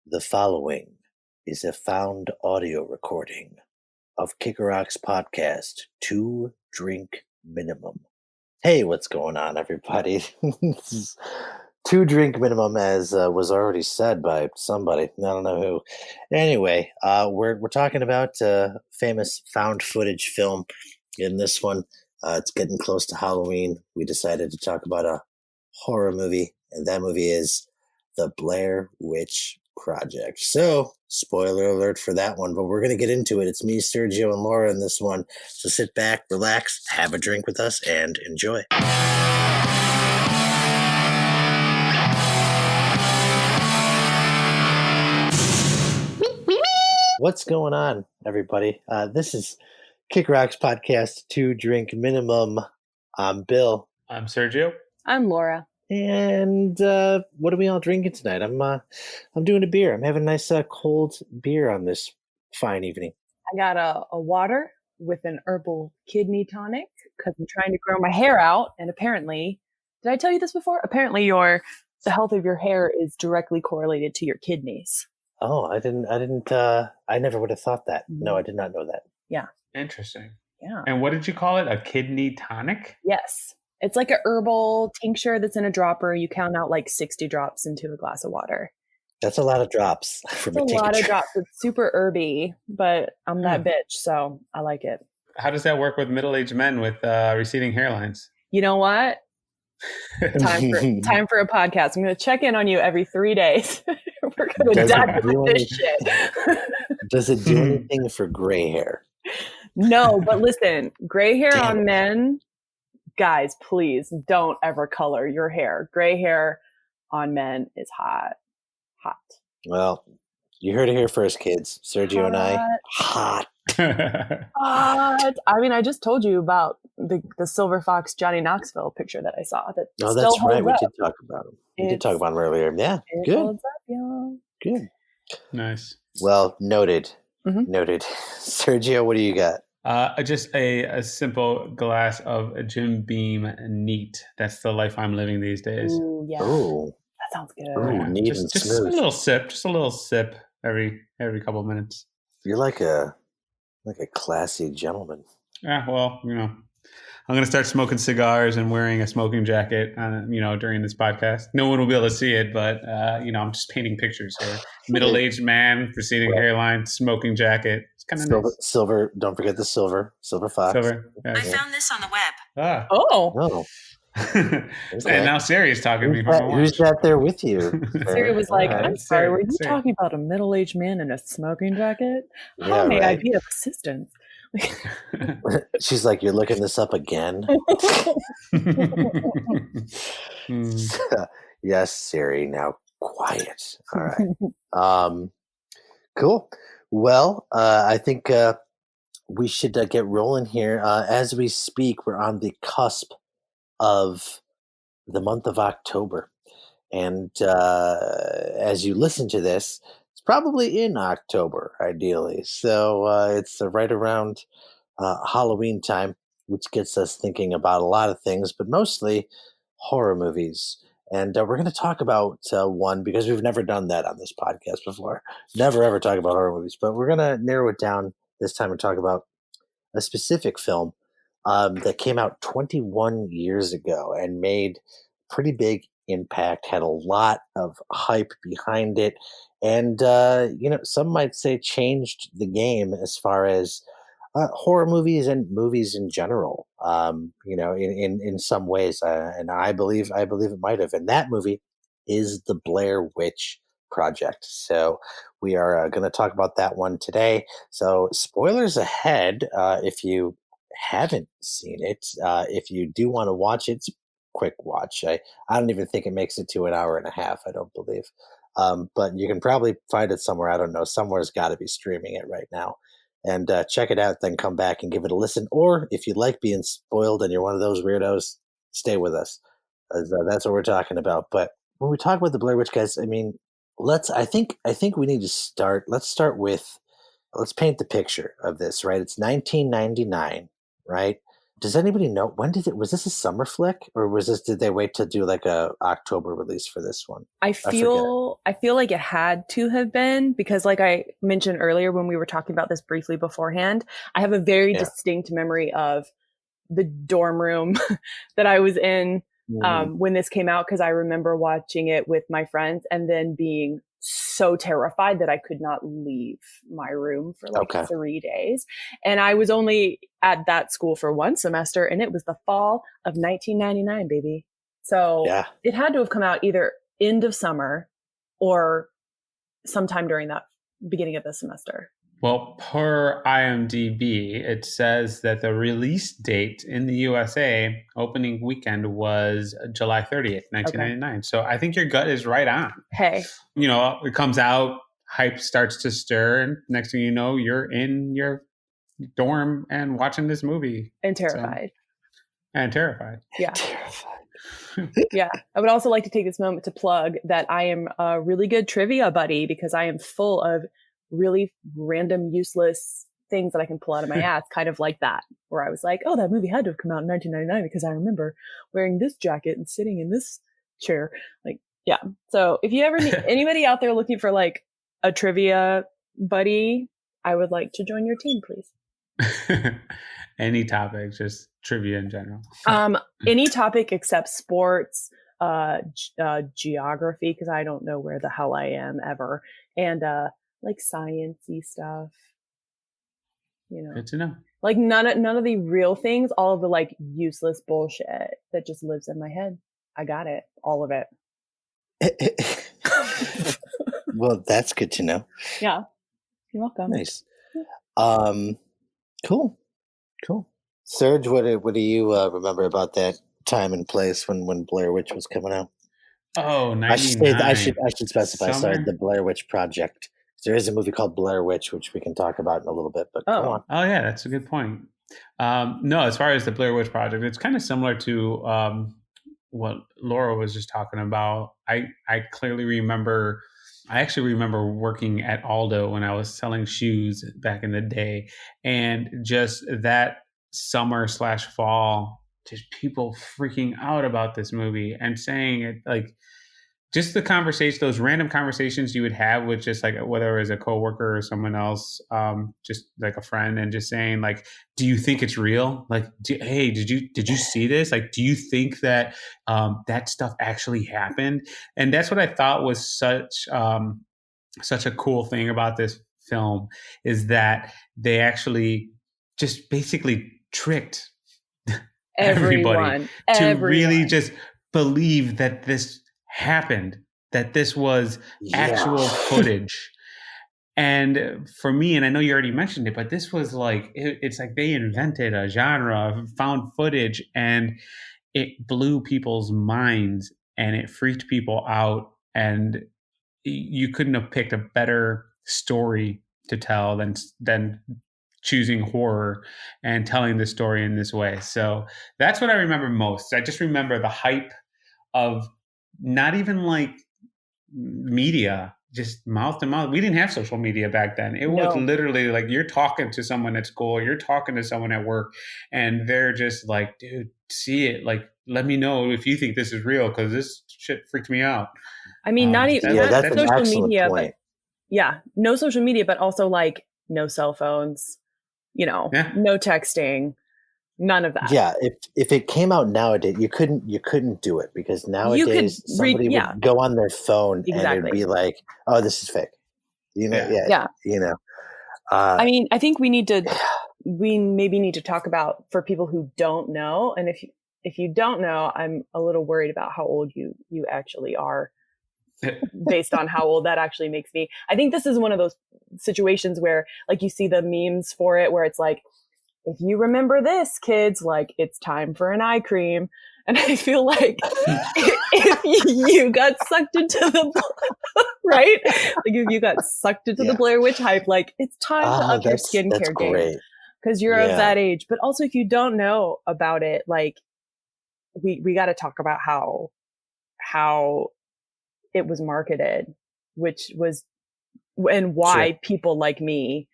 The following is a found audio recording of Kickerock's podcast, Two Drink Minimum. Hey, what's going on, everybody? This is Two Drink Minimum, as was already said by somebody. I don't know who. Anyway, we're talking about famous found footage film. In this one, it's getting close to Halloween. We decided to talk about a horror movie, and that movie is The Blair Witch Project. So, spoiler alert for that one, but we're going to get into it. It's me, Sergio, and Laura in this one. So sit back, relax, have a drink with us, and enjoy. What's going on, everybody? This is Kick Rock's podcast, Two Drink Minimum. I'm Bill. I'm Sergio. I'm Laura. And what are we all drinking tonight? I'm doing a beer. I'm having a nice cold beer on this fine evening. I got a water with an herbal kidney tonic because I'm trying to grow my hair out. And apparently, did I tell you this before? Apparently, the health of your hair is directly correlated to your kidneys. Oh, I never would have thought that. Mm-hmm. No, I did not know that. Yeah. Interesting. Yeah. And what did you call it? A kidney tonic? Yes. It's like a herbal tincture that's in a dropper. You count out like 60 drops into a glass of water. That's a lot of drops. It's a lot of drops. It's super herby, but I'm that bitch, so I like it. How does that work with middle-aged men with receding hairlines? You know what? Time for a podcast. I'm going to check in on you every 3 days. We're going to dive into this shit. Does it do anything for gray hair? No, but listen, gray hair on men, guys, please don't ever color your hair. Gray hair on men is hot. Well, you heard it here first, kids. Sergio and I, hot. I mean, I just told you about the Silver Fox Johnny Knoxville picture that I saw. Oh, that's right. We did talk about him. We did talk about him earlier. Yeah, good. Holds up, y'all. Good. Nice. Well, noted. Mm-hmm. Noted. Sergio, what do you got? Just a simple glass of Jim Beam neat. That's the life I'm living these days. Ooh, yeah. Ooh. That sounds good. Ooh, neat and just smooth. Just a little sip every couple of minutes. You're like a classy gentleman. Yeah, well, I'm going to start smoking cigars and wearing a smoking jacket, during this podcast. No one will be able to see it, but, I'm just painting pictures here. Middle-aged man, receding hairline, smoking jacket. It's kind of nice. Silver, don't forget the silver fox. Silver. Yeah. I found this on the web. Ah. Oh. Okay. And now Siri's talking to me. Who's that there with you? Siri was like, right. I'm sorry, were you talking about a middle-aged man in a smoking jacket? How may I be of assistance? She's like, you're looking this up again? Yes, Siri, now quiet. All right. Cool. Well, I think we should get rolling here. As we speak, we're on the cusp of the month of October. And as you listen to this, it's probably in October, ideally. So it's right around Halloween time, which gets us thinking about a lot of things, but mostly horror movies. And we're going to talk about one because we've never done that on this podcast before. Never, ever talk about horror movies. But we're going to narrow it down this time and talk about a specific film that came out 21 years ago and made pretty big impact, had a lot of hype behind it, and some might say changed the game as far as horror movies and movies in general. In some ways, and I believe it might have. And that movie is The Blair Witch Project. So we are going to talk about that one today. So spoilers ahead if you haven't seen it. If you do want to watch it, it's a quick watch. I don't even think it makes it to an hour and a half, I don't believe. But you can probably find it somewhere. I don't know. Somewhere's got to be streaming it right now. And check it out, then come back and give it a listen. Or if you like being spoiled and you're one of those weirdos, stay with us. That's what we're talking about. But when we talk about the Blair Witch, guys, I mean, I think we need to start. Let's paint the picture of this, right? It's 1999, right? Does anybody know when was this a summer flick, or did they wait to do like a October release for this one? I feel like it had to have been, because like I mentioned earlier when we were talking about this briefly beforehand, I have a very distinct memory of the dorm room that I was in when this came out, because I remember watching it with my friends and then being so terrified that I could not leave my room for like 3 days. And I was only at that school for one semester, and it was the fall of 1999, baby. So it had to have come out either end of summer or sometime during that beginning of the semester. Well, per IMDb, it says that the release date in the USA opening weekend was July 30th, 1999. So I think your gut is right on. Hey. You know, it comes out, hype starts to stir, and next thing you know, you're in your dorm and watching this movie. And terrified. Yeah. Yeah. I would also like to take this moment to plug that I am a really good trivia buddy, because I am full of really random, useless things that I can pull out of my ass, kind of like that, where I was like, oh, that movie had to have come out in 1999 because I remember wearing this jacket and sitting in this chair. Like, yeah. So if you ever need anybody out there looking for like a trivia buddy, I would like to join your team, please. Any topic, just trivia in general. Any topic except sports, geography, because I don't know where the hell I am ever, and like sciencey stuff. You know, good to know. Like none of the real things, all of the like useless bullshit that just lives in my head. I got it, all of it. Well, that's good to know. Yeah, you're welcome. Nice. Cool. Serge, what do you remember about that time and place when Blair Witch was coming out? Oh, 99. I should specify. Sorry, the Blair Witch Project. There is a movie called Blair Witch, which we can talk about in a little bit. But go on. Oh yeah, that's a good point. No, as far as the Blair Witch Project, it's kind of similar to what Laura was just talking about. I clearly remember. I actually remember working at Aldo when I was selling shoes back in the day, and just that summer/fall, just people freaking out about this movie and saying it, like just the conversation, those random conversations you would have with just like whether it was a coworker or someone else, just like a friend, and just saying like, do you think it's real? Like, hey, did you see this? Like, do you think that that stuff actually happened? And that's what I thought was such a cool thing about this film, is that they actually just basically tricked everybody to really just believe that this happened, that this was actual footage. And for me, and I know you already mentioned it, but this was like, it's like they invented a genre of found footage, and it blew people's minds and it freaked people out. And you couldn't have picked a better story to tell than choosing horror and telling the story in this way. So that's what I remember most. I just remember the hype of not even like media, just mouth to mouth. We didn't have social media back then. It was literally like you're talking to someone at school, you're talking to someone at work, and they're just like, dude, see it. Like, let me know if you think this is real, because this shit freaked me out. I mean, not social media, point. But no social media, but also like no cell phones, no texting. None of that. Yeah, if it came out nowadays, you couldn't do it, because nowadays somebody would go on their phone and it'd be like, "Oh, this is fake." I mean, I think we maybe need to talk about, for people who don't know, and if you don't know, I'm a little worried about how old you actually are, based on how old that actually makes me. I think this is one of those situations where, like, you see the memes for it, where it's like, if you remember this, kids, like, it's time for an eye cream. And I feel like if you got sucked into right? Like, if you got sucked into the Blair Witch hype, like, it's time to up your skincare game, because you're of that age. But also, if you don't know about it, like, we got to talk about how it was marketed, which was, and why people like me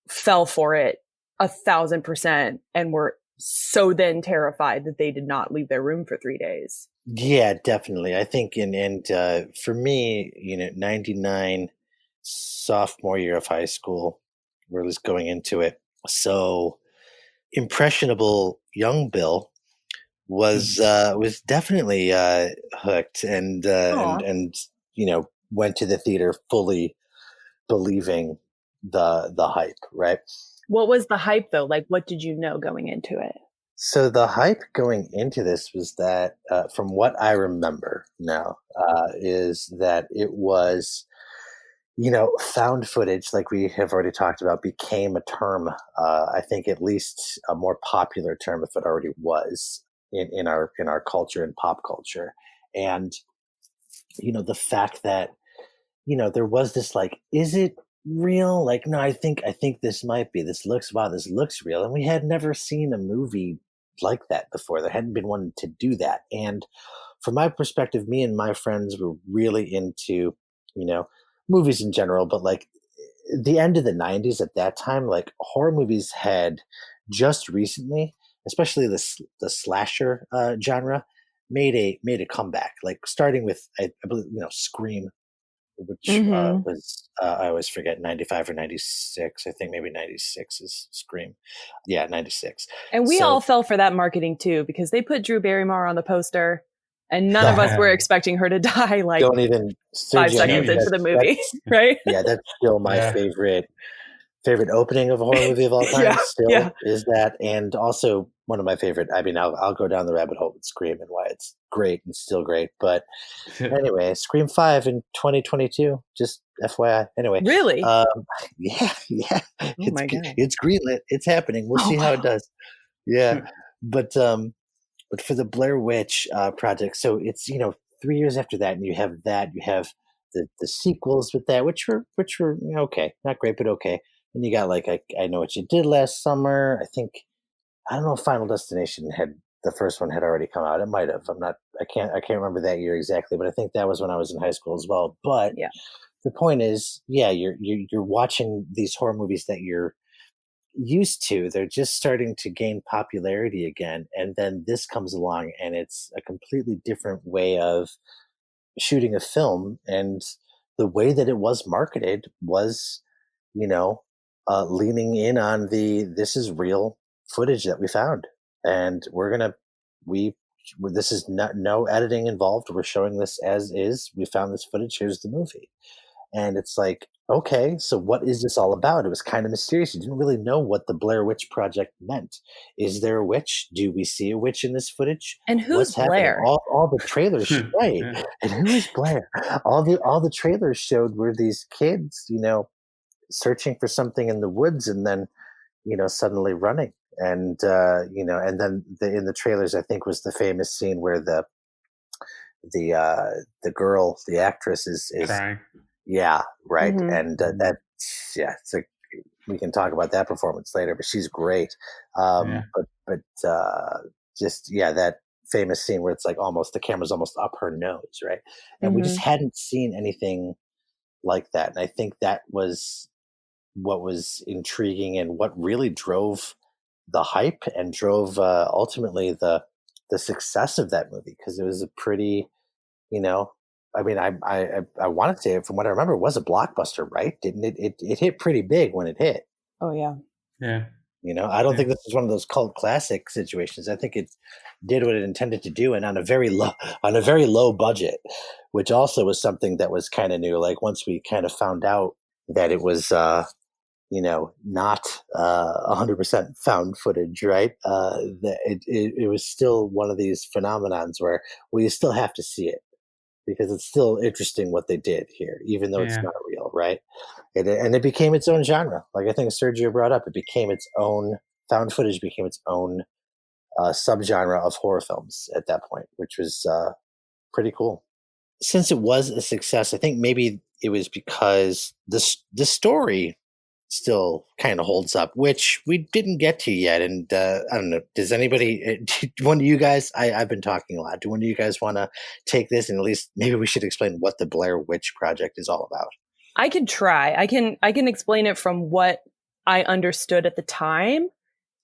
fell for it 1,000% and were so then terrified that they did not leave their room for 3 days. Yeah, definitely. I think, for me, 99, sophomore year of high school, we're just going into it. So impressionable young Bill was definitely hooked, Aw. and went to the theater fully believing the hype, right? What was the hype though? Like, what did you know going into it? So the hype going into this was that, from what I remember now, is that it was, found footage, like we have already talked about, became a term. I think at least a more popular term, if it already was, in our culture and pop culture. And the fact that there was this, like, is it real? Like, no, I think this might be. This looks real. And we had never seen a movie like that before. There hadn't been one to do that. And from my perspective, me and my friends were really into, you know, movies in general, but like the end of the 90s at that time, like horror movies had just recently, especially the slasher genre, made a comeback. Like starting with, I believe, Scream, which Mm-hmm. was, I always forget, 95 or 96. I think maybe 96 is Scream. Yeah, 96. And we So all fell for that marketing too, because they put Drew Barrymore on the poster and none of us were expecting her to die like don't even, 5 Sergio, seconds into Genius. the movie, right? yeah, that's still my Yeah. favorite opening of a horror movie of all time. Yeah, Still yeah. is that, and also one of my favorite. I mean, I'll go down the rabbit hole with Scream and why it's great and still great. But anyway, Scream 5 in 2022. Just FYI. Anyway, Really? um, yeah, Oh my God. it's greenlit. It's happening. We'll Oh, see how it wow. does. Yeah, but for the Blair Witch Project, so it's 3 years after that, and you have the sequels with that, which were okay, not great, but okay. And you got like I Know What You Did Last Summer. I don't know if Final Destination had the first one had already come out. It might have. I can't remember that year exactly, but I think that was when I was in high school as well. But Yeah. the point is, yeah, you're watching these horror movies that you're used to. They're just starting to gain popularity again, and then this comes along and it's a completely different way of shooting a film. And the way that it was marketed was, you know leaning in on the this is real footage that we found, and we this is not no editing involved. We're showing this as is. We found this footage. Here's the movie. And it's like, okay, so what is this all about? It was kind of mysterious. You didn't really know what the Blair Witch Project meant. Is there a witch? Do we see a witch in this footage? And who's What's happening? Blair? All the trailers, right? Yeah. And who is Blair? All the trailers showed were these kids, searching for something in the woods, and then suddenly running. And then in the trailers, I think, was the famous scene where the girl, the actress, is Crying. yeah, right. Mm-hmm. And that, yeah, it's like, we can talk about that performance later, but she's great. Yeah. But just, yeah, that famous scene where it's like almost the camera's almost up her nose, right? And we Mm-hmm. just hadn't seen anything like that. And I think that was what was intriguing and what really drove the hype and drove, ultimately, the success of that movie, because it was a pretty, you know, I mean, I want to say it, from what I remember, it was a blockbuster, right? Didn't it? It hit pretty big when it hit. Oh, yeah. Yeah. I don't Yeah. think this is one of those cult classic situations. I think it did what it intended to do, and on a very low budget, which also was something that was kind of new. Like, once we kind of found out that it was, not 100% found footage, right? It was still one of these phenomenons where you still have to see it, because it's still interesting what they did here, even though it's Yeah. not real, right? And it became its own genre. Like, I think Sergio brought up, it became its own, found footage became its own subgenre of horror films at that point, which was pretty cool. Since it was a success, I think maybe it was because the story still kind of holds up, which we didn't get to yet. And I don't know, does anybody, one of you guys, I've been talking a lot. Do one of you guys want to take this, and at least maybe we should explain what the Blair Witch Project is all about? I can try. I can explain it from what I understood at the time.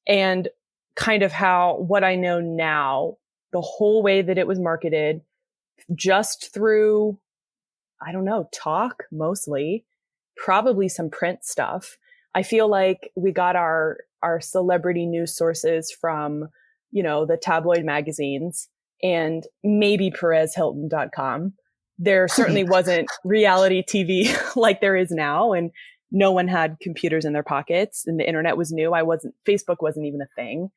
And kind of what I know now, the whole way that it was marketed, just through, I don't know, talk mostly, probably some print stuff. I feel like we got our celebrity news sources from, the tabloid magazines and maybe PerezHilton.com. There certainly wasn't reality TV like there is now, and no one had computers in their pockets, and the internet was new. Facebook wasn't even a thing.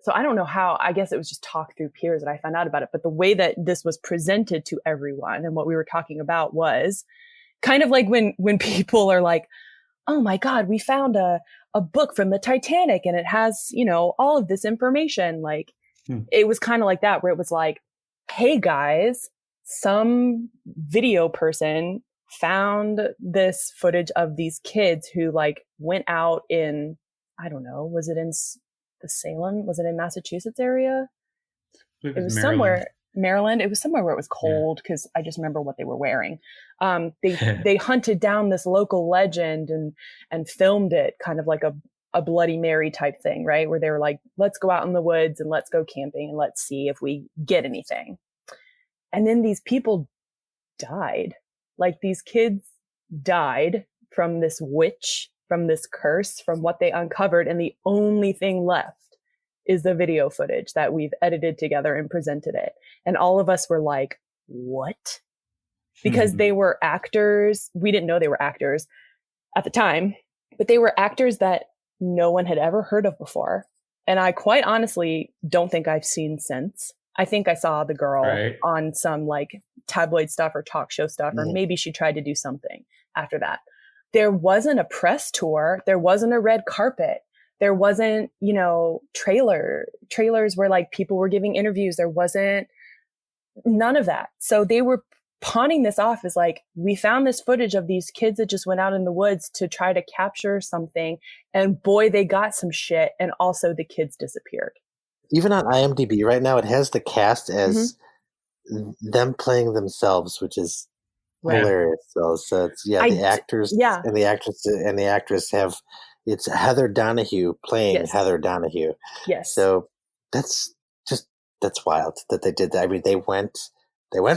So I don't know how. I guess it was just talk through peers that I found out about it. But the way that this was presented to everyone and what we were talking about was kind of like when people are like, oh my God, we found a book from the Titanic and it has, all of this information. Like it was kind of like that, where it was like, hey guys, some video person found this footage of these kids who like went out in, I don't know, was it in the Salem? Was it in Massachusetts area? It was somewhere, Maryland. It was somewhere where it was cold, because I just remember what they were wearing. They hunted down this local legend and filmed it kind of like a Bloody Mary type thing, right? Where they were like, let's go out in the woods and let's go camping and let's see if we get anything. And then these people died. Like these kids died from this witch, from this curse, from what they uncovered. And the only thing left is the video footage that we've edited together and presented it. And all of us were like, what? Because they were actors. We didn't know they were actors at the time, but they were actors that no one had ever heard of before. And I quite honestly don't think I've seen since. I think I saw the girl on some like tabloid stuff or talk show stuff, or maybe she tried to do something after that. There wasn't a press tour. There wasn't a red carpet. There wasn't, trailers where like people were giving interviews. There wasn't none of that. So they were pawning this off as like, we found this footage of these kids that just went out in the woods to try to capture something. And boy, they got some shit. And also the kids disappeared. Even on IMDb right now, it has the cast as them playing themselves, which is hilarious. So it's the actors and the actress have, it's Heather Donahue playing Heather Donahue. Yes. So that's wild that they did that. I mean, they went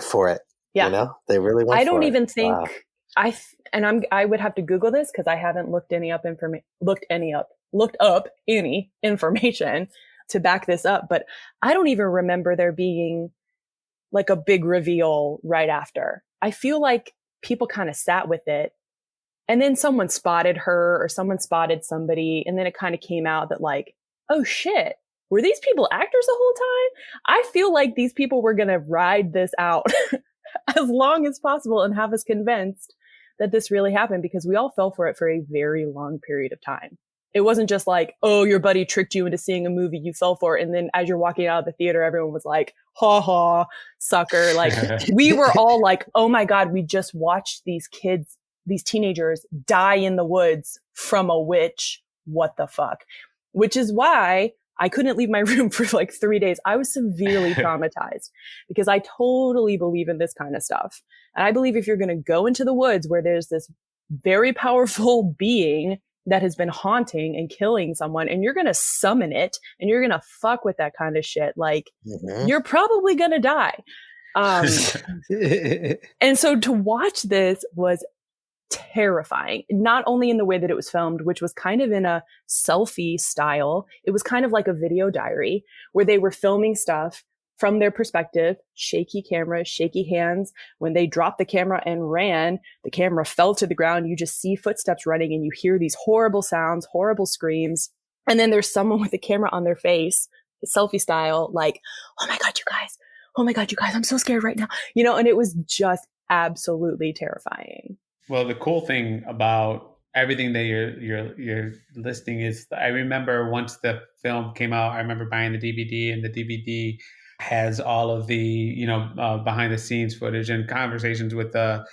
for it. Yeah. They really went. I don't even think I would have to Google this because I haven't looked up any information to back this up, but I don't even remember there being like a big reveal right after. I feel like people kind of sat with it, and then someone spotted her or someone spotted somebody, and then it kind of came out that like, oh shit, were these people actors the whole time? I feel like these people were going to ride this out as long as possible and have us convinced that this really happened, because we all fell for it for a very long period of time. It wasn't just like, oh, your buddy tricked you into seeing a movie, you fell for it. And then as you're walking out of the theater, everyone was like, ha ha, sucker. Like we were all like, oh my God, we just watched these kids, these teenagers die in the woods from a witch. What the fuck? Which is why I couldn't leave my room for like 3 days. I was severely traumatized because I totally believe in this kind of stuff. And I believe if you're going to go into the woods where there's this very powerful being that has been haunting and killing someone, and you're going to summon it and you're going to fuck with that kind of shit, like you're probably going to die. And so to watch this was terrifying, not only in the way that it was filmed, which was kind of in a selfie style. It was kind of like a video diary where they were filming stuff from their perspective, shaky camera, shaky hands. When they dropped the camera and ran, the camera fell to the ground. You just see footsteps running and you hear these horrible sounds, horrible screams. And then there's someone with the camera on their face, selfie style, like, oh my God, you guys, I'm so scared right now. And it was just absolutely terrifying. Well, the cool thing about everything that you're listing is, I remember once the film came out, I remember buying the DVD, and the DVD has all of the behind the scenes footage and conversations with the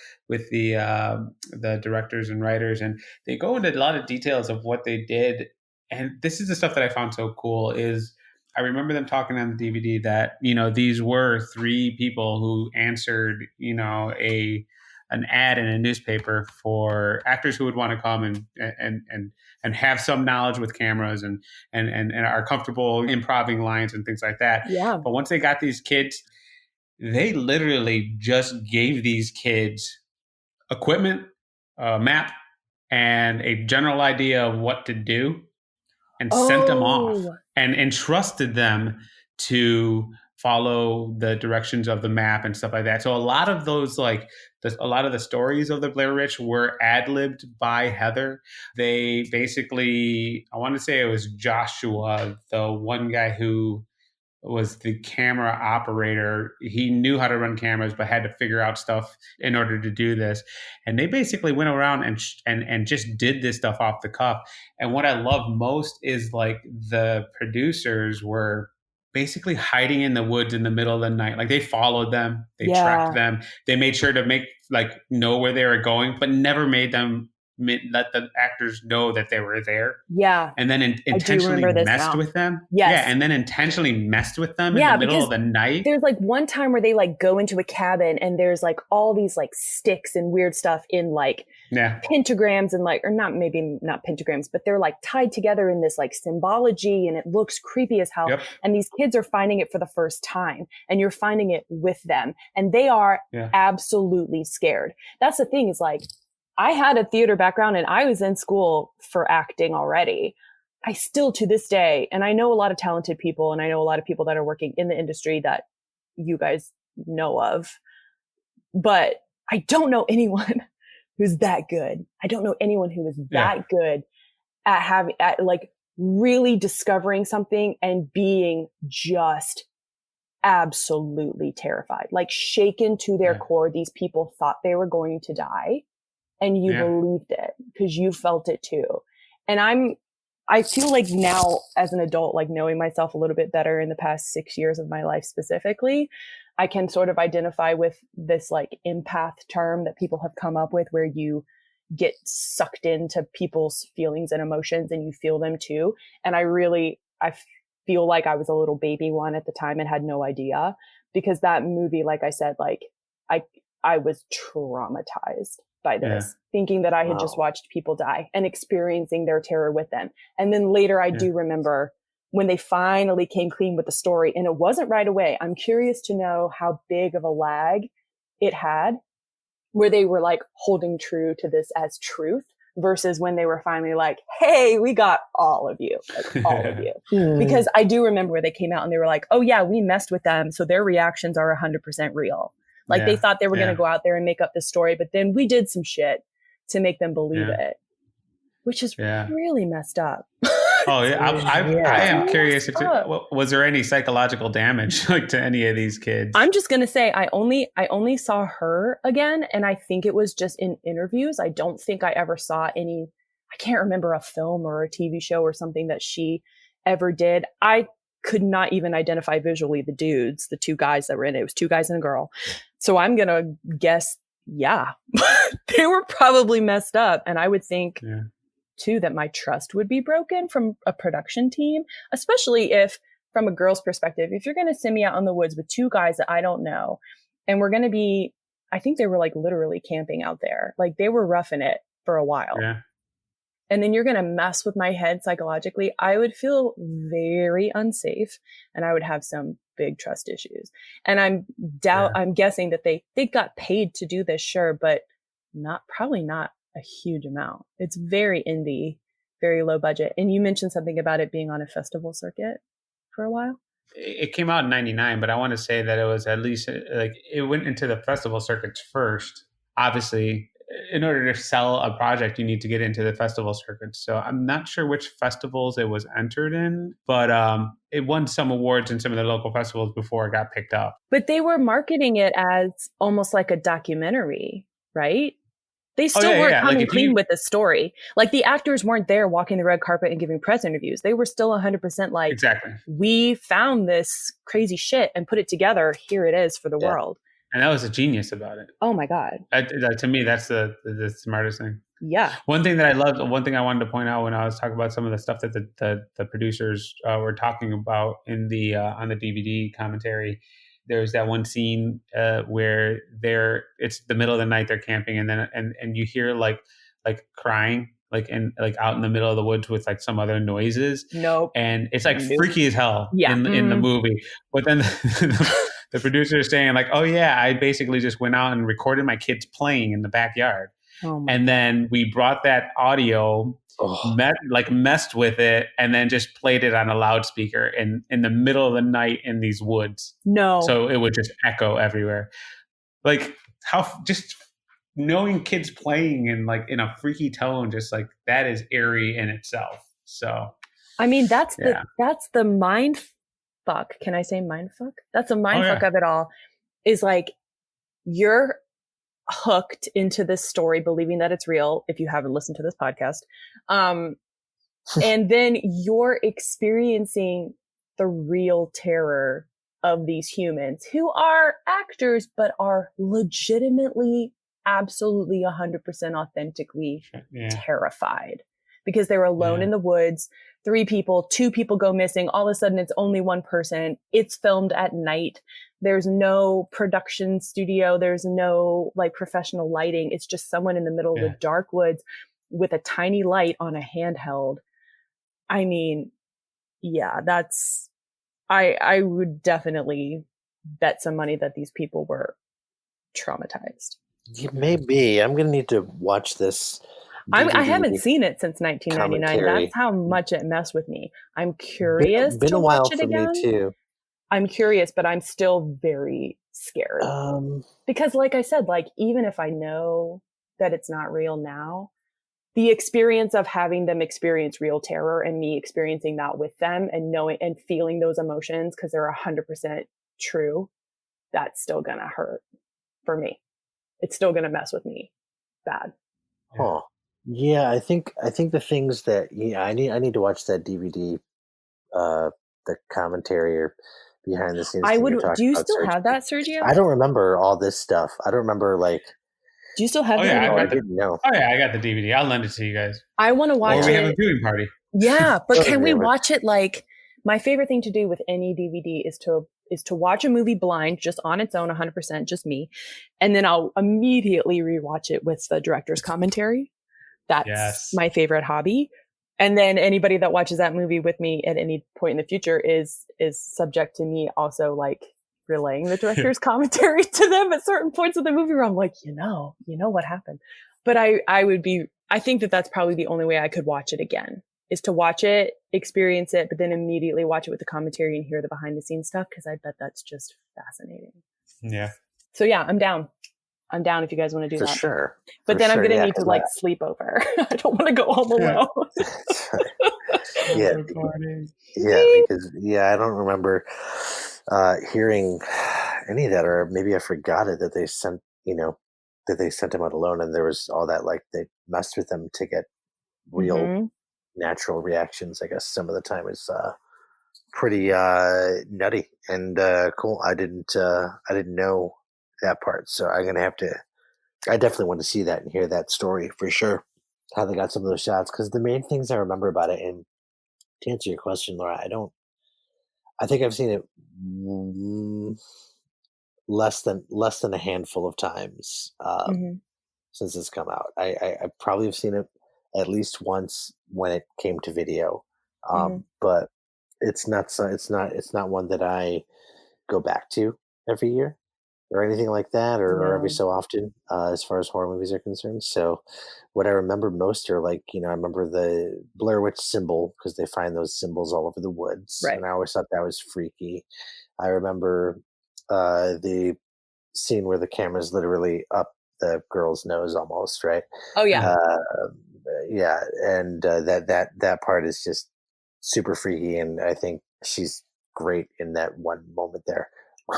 directors and writers, and they go into a lot of details of what they did. And this is the stuff that I found so cool is I remember them talking on the DVD that these were 3 people who answered a an ad in a newspaper for actors who would want to come and have some knowledge with cameras and are comfortable improvising lines and things like that. Yeah. But once they got these kids, they literally just gave these kids equipment, a map, and a general idea of what to do, and sent them off and entrusted them to follow the directions of the map and stuff like that. So a lot of those, like a lot of the stories of the Blair Witch were ad-libbed by Heather. They basically, I want to say it was Joshua, the one guy who was the camera operator. He knew how to run cameras, but had to figure out stuff in order to do this. And they basically went around and just did this stuff off the cuff. And what I love most is like the producers were basically hiding in the woods in the middle of the night. Like they followed them, they tracked them, they made sure to know where they were going, but never made them let the actors know that they were there. Yeah. And then intentionally messed with them. Yes. Yeah. And then intentionally messed with them in the middle of the night. There's like one time where they like go into a cabin and there's like all these like sticks and weird stuff in like pentagrams and like, or maybe not pentagrams, but they're like tied together in this like symbology, and it looks creepy as hell. Yep. And these kids are finding it for the first time, and you're finding it with them, and they are absolutely scared. That's the thing, is like, I had a theater background and I was in school for acting already. I still, to this day, and I know a lot of talented people, and I know a lot of people that are working in the industry that you guys know of, but I don't know anyone who's that good. I don't know anyone who is that good at like really discovering something and being just absolutely terrified, like shaken to their core. These people thought they were going to die. And you believed it because you felt it too. And I feel like now as an adult, like knowing myself a little bit better in the past 6 years of my life specifically, I can sort of identify with this like empath term that people have come up with, where you get sucked into people's feelings and emotions and you feel them too. And I feel like I was a little baby one at the time and had no idea, because that movie, like I said, like I was traumatized by this, thinking that I had just watched people die and experiencing their terror with them. And then later I do remember when they finally came clean with the story, and it wasn't right away. I'm curious to know how big of a lag it had, where they were like holding true to this as truth versus when they were finally like, hey, we got all of you, like all of you. Because I do remember where they came out and they were like, oh yeah, we messed with them, so their reactions are 100% real. Like they thought they were going to go out there and make up this story, but then we did some shit to make them believe it, which is really messed up. Oh yeah, I am curious. Was there any psychological damage like to any of these kids? I'm just gonna say I only saw her again, and I think it was just in interviews. I don't think I ever saw any. I can't remember a film or a TV show or something that she ever did. I could not even identify visually the dudes, the two guys that were in it. It was two guys and a girl. So I'm going to guess, they were probably messed up. And I would think too, that my trust would be broken from a production team, especially if from a girl's perspective, if you're going to send me out in the woods with two guys that I don't know, and we're going to be, I think they were like literally camping out there. Like they were roughing it for a while. Yeah. And then you're going to mess with my head psychologically. I would feel very unsafe, and I would have some big trust issues. And I'm guessing that they got paid to do this, sure, but probably not a huge amount. It's very indie, very low budget. And you mentioned something about it being on a festival circuit for a while. It came out in 99, but I want to say that it was at least like it went into the festival circuits first. Obviously, in order to sell a project, you need to get into the festival circuit. So I'm not sure which festivals it was entered in, but it won some awards in some of the local festivals before it got picked up. But they were marketing it as almost like a documentary, right? They still weren't coming clean with the story. Like the actors weren't there walking the red carpet and giving press interviews. They were still 100% like, we found this crazy shit and put it together. Here it is for the world. And that was a genius about it. Oh my God. To me, that's the smartest thing. Yeah. One thing that I loved, one thing I wanted to point out when I was talking about some of the stuff that the producers were talking about in the on the DVD commentary, there's that one scene where it's the middle of the night, they're camping, and then and you hear like crying like out in the middle of the woods with like some other noises. Nope. And it's like Nope. freaky as hell Yeah. in the movie. But then the producer is saying like, oh yeah, I basically just went out and recorded my kids playing in the backyard. And then we brought that audio, messed with it, and then just played it on a loudspeaker in the middle of the night in these woods. No. So it would just echo everywhere. Like how just knowing kids playing in like in a freaky tone, just like that is eerie in itself. So I mean, that's the mind fuck. Can I say mind fuck? That's a mind fuck of it all. Is like you're hooked into this story, believing that it's real. If you haven't listened to this podcast, and then you're experiencing the real terror of these humans who are actors, but are legitimately, absolutely 100% authentically terrified because they're alone in the woods. 2 people go missing. All of a sudden it's only one person. It's filmed at night. There's no production studio. There's no like professional lighting. It's just someone in the middle of the dark woods with a tiny light on a handheld. I mean, yeah, I would definitely bet some money that these people were traumatized. Maybe. I'm going to need to watch this. I haven't seen it since 1999. Commentary. That's how much it messed with me. I'm curious been to a while watch it for again. Me too. I'm curious, but I'm still very scared. Because like I said, like even if I know that it's not real now, the experience of having them experience real terror and me experiencing that with them and knowing and feeling those emotions because they're 100% true, that's still going to hurt for me. It's still going to mess with me bad. Huh. Yeah, I think the things that I need to watch that DVD, the commentary or behind the scenes. I would. Do you still have that, Sergio? I don't remember all this stuff. I don't remember like. Do you still have that? I didn't know. Oh yeah, I got the DVD. I'll lend it to you guys. I want to watch it. Or we have a viewing party. Yeah, but can we watch it? Like my favorite thing to do with any DVD is to watch a movie blind, just on its own, 100%, just me, and then I'll immediately rewatch it with the director's commentary. That's my favorite hobby. And then anybody that watches that movie with me at any point in the future is subject to me also like relaying the director's commentary to them at certain points of the movie where I'm like, you know what happened. But I think that that's probably the only way I could watch it again is to watch it, experience it, but then immediately watch it with the commentary and hear the behind the scenes stuff. Cause I bet that's just fascinating. Yeah. So yeah, I'm down if you guys want to do that. For sure. But then I'm going to need to like sleep over. I don't want to go home alone. Because I don't remember hearing any of that, or maybe I forgot it that they sent him out alone, and there was all that like they messed with them to get real natural reactions. I guess some of the time is pretty nutty and cool. I didn't know that part, so I'm gonna have to. I definitely want to see that and hear that story for sure. How they got some of those shots, because the main things I remember about it, and to answer your question, Laura, I think I've seen it less than a handful of times since it's come out. I probably have seen it at least once when it came to video, but it's not one that I go back to every year or anything like that, or every so often, as far as horror movies are concerned. So what I remember most are like, I remember the Blair Witch symbol, because they find those symbols all over the woods. Right. And I always thought that was freaky. I remember the scene where the camera's literally up the girl's nose almost, right? Oh yeah. Yeah. And that part is just super freaky. And I think she's great in that one moment there.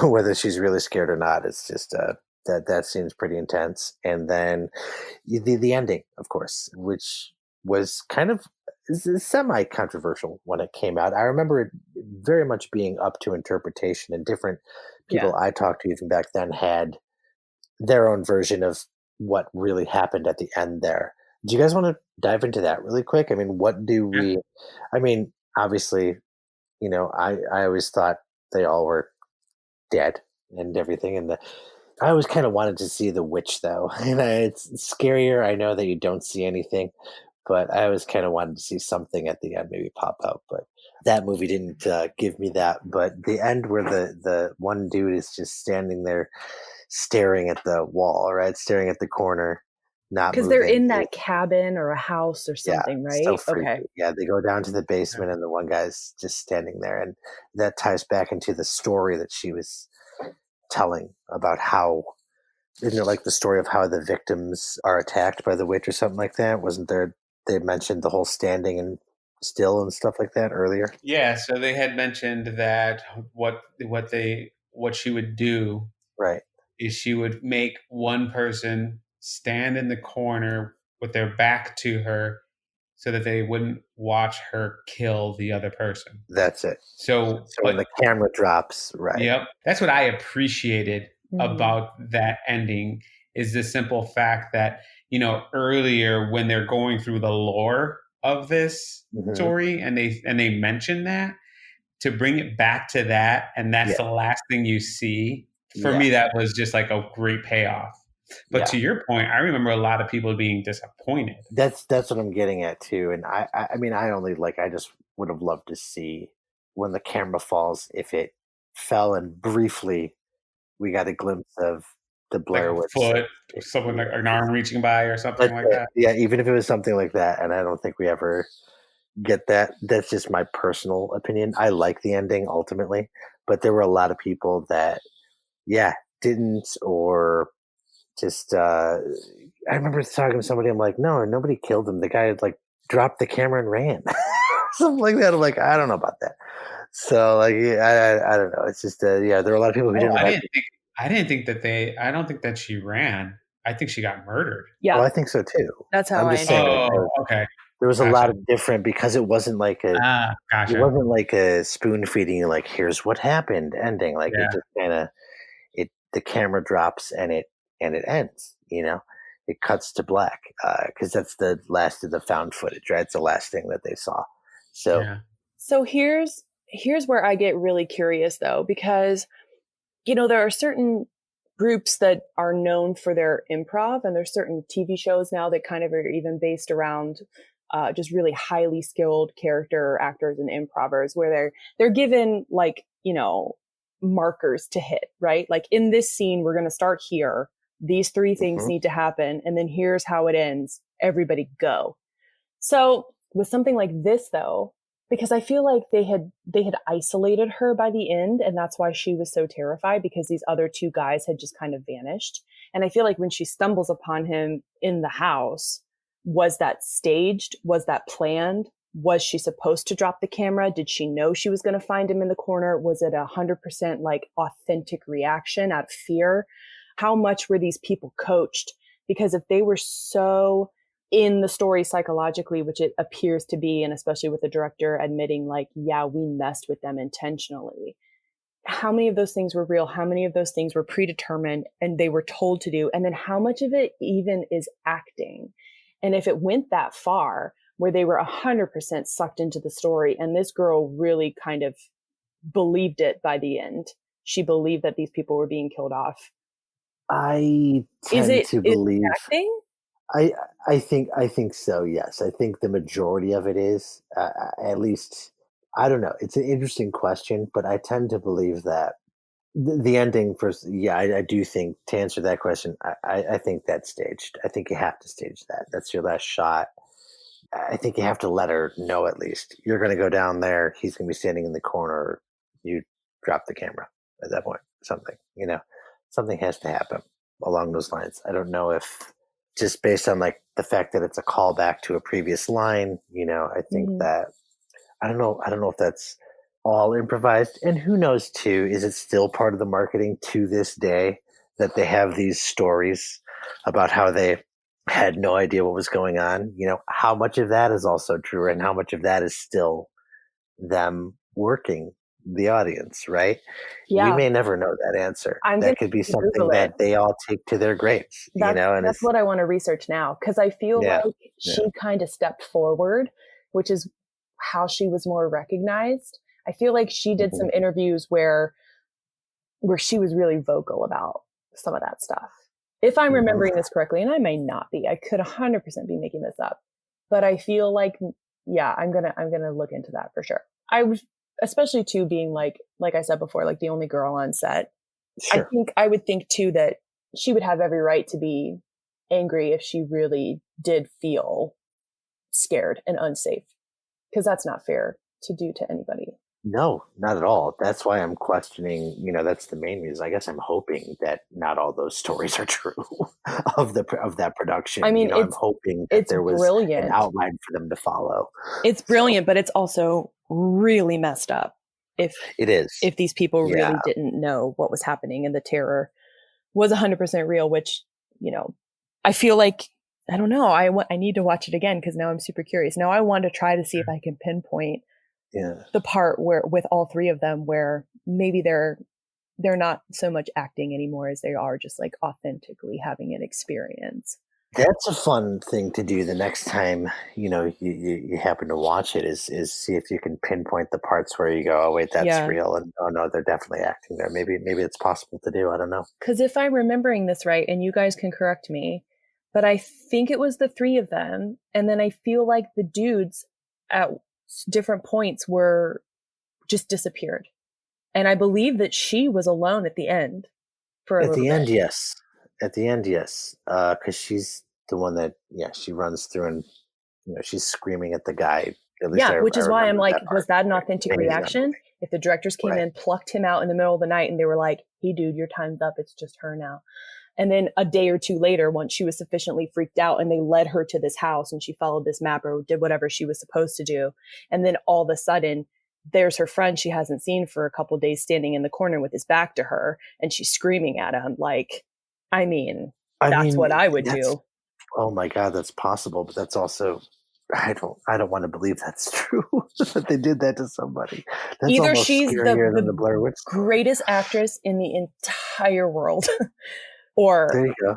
Whether she's really scared or not, it's just that seems pretty intense. And then the ending, of course, which was kind of semi-controversial when it came out. I remember it very much being up to interpretation, and different people I talked to even back then had their own version of what really happened at the end there. Do you guys want to dive into that really quick? I mean, what do we? I mean, obviously, I always thought they all were dead, and everything. And I always kind of wanted to see the witch, though. And it's scarier. I know that you don't see anything, but I always kind of wanted to see something at the end maybe pop out. But that movie didn't give me that. But the end where the one dude is just standing there staring at the wall, right? Staring at the corner, not Because they're moving. in that cabin or a house or Yeah, something, so right? freaky. Okay. Yeah, they go down to the Yeah. basement and the one guy's just standing there. And that ties back into the story that she was telling about how, isn't it like the story of how the victims are attacked by the witch or something like that? Wasn't there, they mentioned the whole standing and still and stuff like that earlier? Yeah, so they had mentioned that what she would do Right. is she would make one person stand in the corner with their back to her so that they wouldn't watch her kill the other person. That's it. So, So when but the camera drops, right. yep, that's what I appreciated Mhm. about that ending is the simple fact that, earlier when they're going through the lore of this Mhm. story and they mention that, to bring it back to that, and that's Yeah. the last thing you see. For Yeah. me, that was just like a great payoff. But Yeah. to your point, I remember a lot of people being disappointed. That's what I'm getting at too. And I mean, I just would have loved to see when the camera falls, if it fell and briefly we got a glimpse of the Like Blair a Witch foot, or Project. someone like Yeah, an arm reaching by or something that's like it. that. Yeah, even if it was something like that, and I don't think we ever get that. That's just my personal opinion. I like the ending ultimately, but there were a lot of people that, yeah, didn't, or just. I remember talking to somebody. I'm like, no, nobody killed him. The guy had like dropped the camera and ran, something like that. I'm like, I don't know about that. So like, yeah, I don't know. It's just yeah, there were a lot of people who Oh, didn't like it. I don't think that she ran. I think she got murdered. Oh, Yeah, I think so too. that's how I'm I just saying that interpreted it. Oh, okay. there was a lot Gotcha. of different, because it wasn't like a it Gotcha. wasn't like a spoon feeding you like here's what happened ending. Like it Yeah. just kind of, it the camera drops and it ends. It cuts to black because that's the last of the found footage, right? It's the last thing that they saw. So Yeah. So here's where I get really curious though, because there are certain groups that are known for their improv, and there's certain TV shows now that kind of are even based around just really highly skilled character actors and improvers, where they're given like markers to hit, right? Like in this scene, we're going to start here. These three things mhm. need to happen, and then here's how it ends. Everybody go. So with something like this, though, because I feel like they had isolated her by the end, and that's why she was so terrified, because these other two guys had just kind of vanished. And I feel like when she stumbles upon him in the house, was that staged? Was that planned? Was she supposed to drop the camera? Did she know she was going to find him in the corner? Was it 100% like authentic reaction out of fear? How much were these people coached? Because if they were so in the story psychologically, which it appears to be, and especially with the director admitting like, yeah, we messed with them intentionally. How many of those things were real? How many of those things were predetermined and they were told to do? And then how much of it even is acting? And if it went that far where they were 100% sucked into the story, and this girl really kind of believed it by the end, she believed that these people were being killed off. I Is tend to it believe. acting? I I think so. Yes, I think the majority of it is. At least I don't know. It's an interesting question, but I tend to believe that the ending first. Yeah, I do think, to answer that question, I think that's staged. I think you have to stage that. That's your last shot. I think you have to let her know, at least you're going to go down there. He's going to be standing in the corner. You drop the camera at that point. Something has to happen along those lines. I don't know if just based on like the fact that it's a callback to a previous line. I think Mhm. that I don't know. I don't know if that's all improvised, and who knows too. Is it still part of the marketing to this day that they have these stories about how they had no idea what was going on? How much of that is also true, and how much of that is still them working the audience, right? We Yeah, may never know that answer. I'm going That could be to something Google it. that they all take to their graves, and That's it's, what I want to research now, because I feel yeah, like yeah. she kind of stepped forward, which is how she was more recognized. I feel like she did Mhm. some interviews where where she was really vocal about some of that stuff. If I'm remembering this correctly, and I may not be, I could 100% be making this up, but I feel like, yeah, I'm gonna look into that for sure. I was, especially too, being like I said before, like the only girl on set. Sure. I think I would think too that she would have every right to be angry if she really did feel scared and unsafe, because that's not fair to do to anybody. No, not at all. That's why I'm questioning, that's the main reason. I guess I'm hoping that not all those stories are true of that production. I mean, I'm hoping that it's there was brilliant. an outline for them to follow. It's brilliant, but it's also really messed up. If it is, if these people really didn't know what was happening and the terror was 100% real, which, I feel like, I don't know. I need to watch it again because now I'm super curious. Now I want to try to see if I can pinpoint the part where with all three of them where maybe they're not so much acting anymore as they are just like authentically having an experience. That's a fun thing to do the next time, you happen to watch it is see if you can pinpoint the parts where you go, oh wait, that's real, and oh no, they're definitely acting there. Maybe it's possible to do. I don't know. Because if I'm remembering this right, and you guys can correct me, but I think it was the three of them, and then I feel like the dudes at different points were just disappeared, and I believe that she was alone at the end. At the end, yes. At the end, yes, because she's the one that, she runs through and, she's screaming at the guy. At least which is why I'm like, was that an authentic reaction? If the directors came in, plucked him out in the middle of the night, and they were like, hey, dude, your time's up. It's just her now. And then a day or two later, once she was sufficiently freaked out and they led her to this house and she followed this map or did whatever she was supposed to do. And then all of a sudden, there's her friend she hasn't seen for a couple of days standing in the corner with his back to her. And she's screaming at him. Like, that's what I would do. Oh my God, that's possible. But that's also, I don't want to believe that's true that they did that to somebody. That's either almost she's scarier than the Blair Witch greatest actress in the entire world, or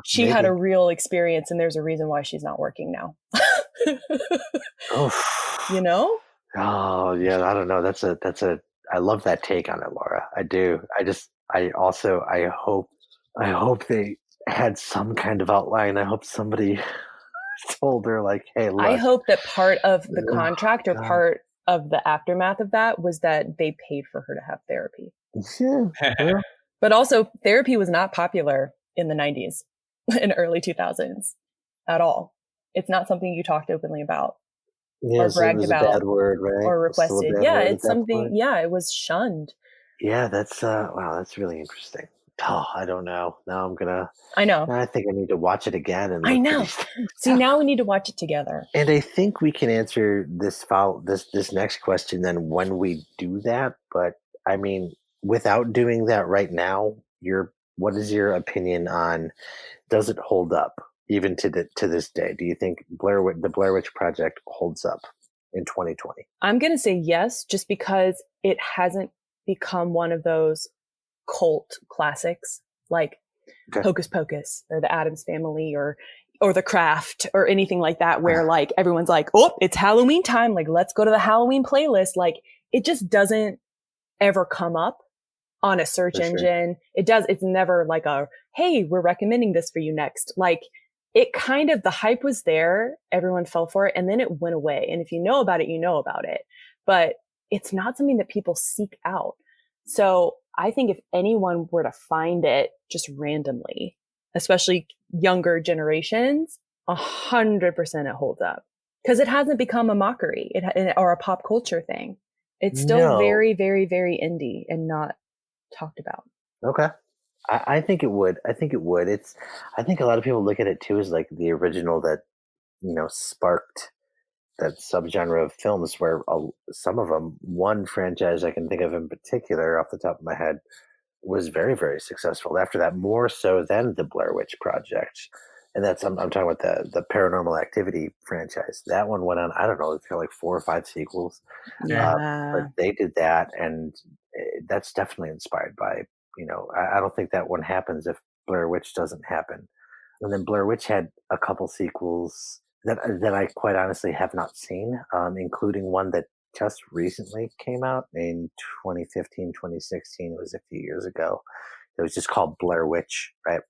she had a real experience and there's a reason why she's not working now. Oh yeah, I don't know. That's a I love that take on it, Laura. I do. I hope they had some kind of outline. I hope somebody told her, like, hey, look. I hope that part of the contract or part of the aftermath of that was that they paid for her to have therapy. Yeah. But also, therapy was not popular in the 90s and early 2000s at all. It's not something you talked openly about or bragged about, a bad word, right? Or requested. It's something. It was shunned. Yeah, that's wow, that's really interesting. Oh, I don't know. Now I know. I think I need to watch it again. And I know. See, now we need to watch it together. And I think we can answer this next question then when we do that. But I mean, without doing that right now, what is your opinion on, does it hold up even to this day? Do you think the Blair Witch Project holds up in 2020? I'm going to say yes, just because it hasn't become one of those cult classics like Hocus Pocus or the Addams Family or The Craft or anything like that, where like everyone's like, oh, it's Halloween time, like let's go to the Halloween playlist. Like it just doesn't ever come up on a search engine. It's never like hey, we're recommending this for you next. Like it kind of, the hype was there, everyone fell for it, and then it went away. And if you know about it, you know about it, but it's not something that people seek out. So I think if anyone were to find it just randomly, especially younger generations, 100% it holds up, because it hasn't become a mockery or a pop culture thing. It's still very, very, very indie and not talked about. Okay. I think it would. I think a lot of people look at it too as like the original that, sparked that subgenre of films, where some of them, one franchise I can think of in particular off the top of my head, was very, very successful after that, more so than the Blair Witch Project. And that's, I'm talking about the Paranormal Activity franchise. That one went on, I don't know, it's got like 4 or 5 sequels. But they did that, and that's definitely inspired by, I don't think that one happens if Blair Witch doesn't happen. And then Blair Witch had a couple sequels that I quite honestly have not seen, including one that just recently came out in 2015, 2016. It was a few years ago. It was just called Blair Witch, right?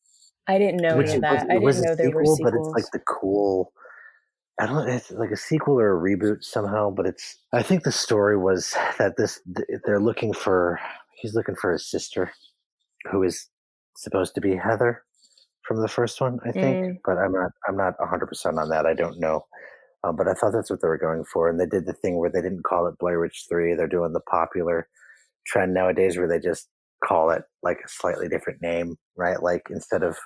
I didn't know Which any of that. I it was didn't a know there were sequel, but it's like sequels. the cool. I don't know. It's like a sequel or a reboot somehow, but it's. I think the story was that they're looking for. He's looking for his sister, who is supposed to be Heather from the first one, I think, Mm. but I'm not 100% on that. I don't know. But I thought that's what they were going for, and they did the thing where they didn't call it Blair Witch 3. They're doing the popular trend nowadays where they just call it like a slightly different name, right? Like instead of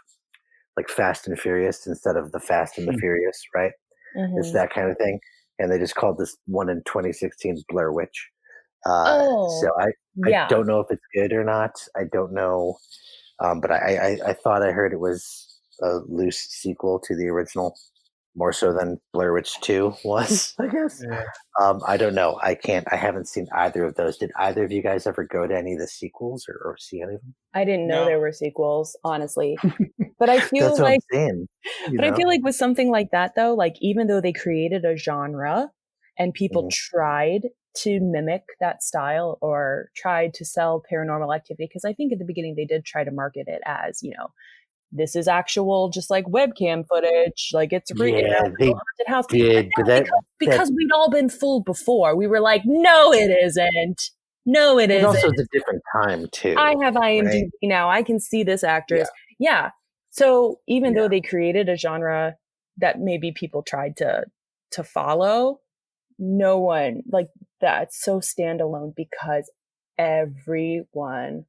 like Fast and Furious, instead of the Fast and the Furious, right? It's Hmm. that kind of thing. And they just called this one in 2016 Blair Witch. So Oh, I yeah. don't know if it's good or not. I don't know. But I thought I heard it was a loose sequel to the original, more so than Blair Witch 2 was, I guess. Yeah. I don't know. I haven't seen either of those. Did either of you guys ever go to any of the sequels or see any of them? I didn't know No. there were sequels, honestly. But I feel That's what like I'm saying. But I feel like with something like that, though, like even though they created a genre and people Mhm. tried to mimic that style or tried to sell Paranormal Activity, because I think at the beginning they did try to market it as, this is actual, just like webcam footage, like it's a Yeah, they haunted house. But did, but yeah, that because we'd all been fooled before. We were like, no, it isn't. No, it it isn't. also is a different time too, I have IMDb right? now. I can see this Yeah, actress. Yeah. So even yeah, though they created a genre that maybe people tried to follow, no one like that's so standalone because everyone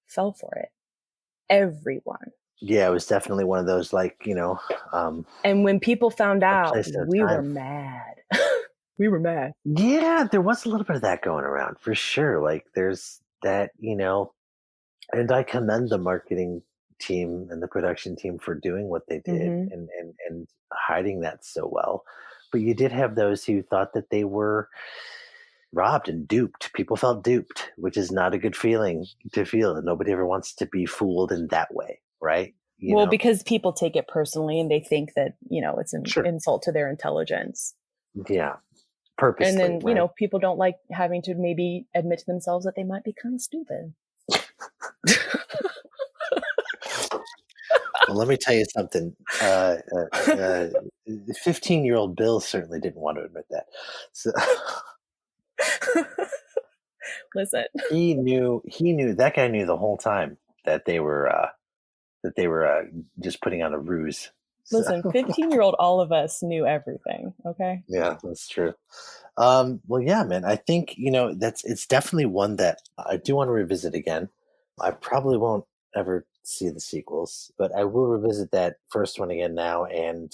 fell for it. Everyone. yeah. It was definitely one of those And when people found a out, place at a we were time. mad. We were mad. Yeah, there was a little bit of that going around for sure. Like there's that, and I commend the marketing team and the production team for doing what they did Hmm. and hiding that so well. But you did have those who thought that they were robbed and duped. People felt duped, which is not a good feeling to feel. And nobody ever wants to be fooled in that way, right? Well, because people take it personally and they think that, it's an Sure. insult to their intelligence. Yeah. And Purposely, then, right? people don't like having to maybe admit to themselves that they might be kind of stupid. Well, let me tell you something. 15-year-old Bill certainly didn't want to admit that. So Listen, he knew that guy knew the whole time that they were just putting on a ruse. So, 15-year-old, all of us knew everything. Okay. yeah, that's true. Well, yeah, man. I think it's definitely one that I do want to revisit again. I probably won't ever see the sequels, but I will revisit that first one again now. And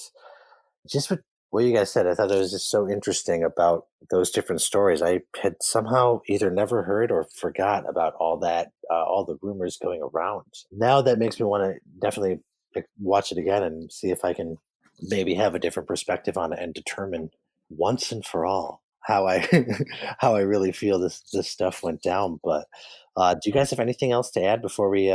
just what you guys said, I thought it was just so interesting about those different stories. I had somehow either never heard or forgot about all that, all the rumors going around. Now that makes me want to definitely watch it again and see if I can maybe have a different perspective on it and determine once and for all how I how I really feel this stuff went down. But do you guys have anything else to add before we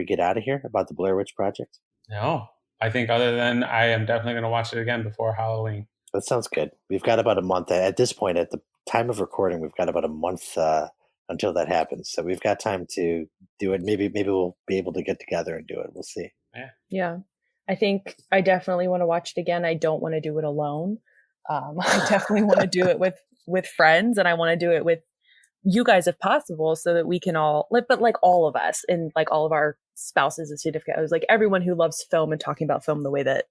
get out of here about the Blair Witch Project? No, I think other than I am definitely going to watch it again before Halloween. That sounds good. We've got about a month at this point. At the time of recording, we've got about a month until that happens. So we've got time to do it. Maybe we'll be able to get together and do it. We'll see. Yeah. I think I definitely want to watch it again. I don't want to do it alone. I definitely want to do it with friends, and I want to do it with you guys if possible, so that we can all but all of us and like all of our spouses and significant others, like everyone who loves film and talking about film the way that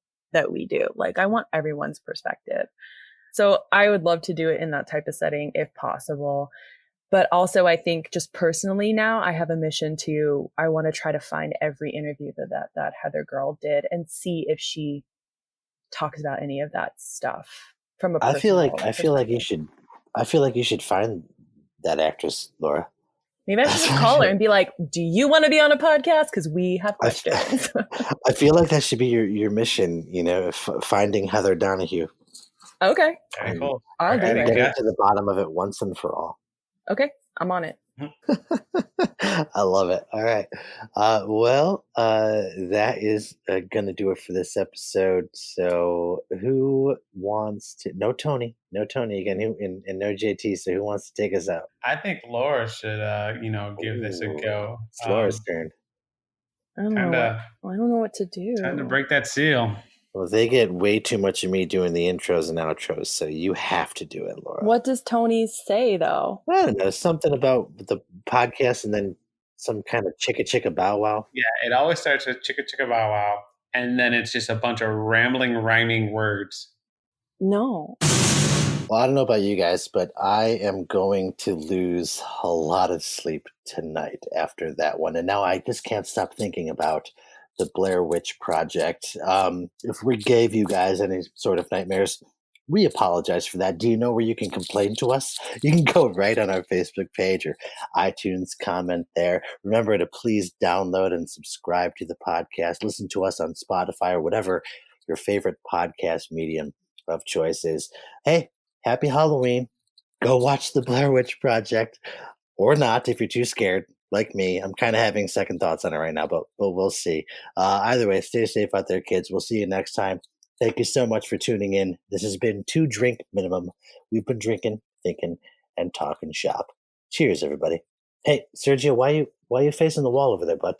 we do. Like I want everyone's perspective. So I would love to do it in that type of setting if possible. But also I think just personally now I have a mission I want to try to find every interview that Heather girl did and see if she talks about any of that stuff from a I feel personal like you should. I feel like you should find that actress, Laura. Maybe I should just call her and be like, do you want to be on a podcast? Because we have questions. I feel like that should be your mission, finding Heather Donahue. Okay. Very cool. I'll do it. Getting to the bottom of it once and for all. Okay. I'm on it. I love it. All right. That is going to do it for this episode. So, who wants to? No Tony. No Tony again. And no JT. So, who wants to take us out? I think Laura should, give this a Ooh, go. it's Laura's turn. I don't Time know. to I don't know what to do. time to break that seal. Well, they get way too much of me doing the intros and outros. So, you have to do it, Laura. What does Tony say though? I don't know. Something about the podcast and then some kind of chicka chicka bow wow. Yeah, it always starts with chicka chicka bow wow, and then it's just a bunch of rambling, rhyming words. No. Well, I don't know about you guys, but I am going to lose a lot of sleep tonight after that one. And now I just can't stop thinking about the Blair Witch Project. If we gave you guys any sort of nightmares, we apologize for that. Do you know where you can complain to us? You can go right on our Facebook page or iTunes, comment there. Remember to please download and subscribe to the podcast. Listen to us on Spotify or whatever your favorite podcast medium of choice is. Hey, happy Halloween. Go watch the Blair Witch Project or not if you're too scared, like me. I'm kind of having second thoughts on it right now, but we'll see. Either way, stay safe out there, kids. We'll see you next time. Thank you so much for tuning in. This has been 2 Drink Minimum. We've been drinking, thinking, and talking shop. Cheers, everybody. Hey, Sergio, why you facing the wall over there, bud?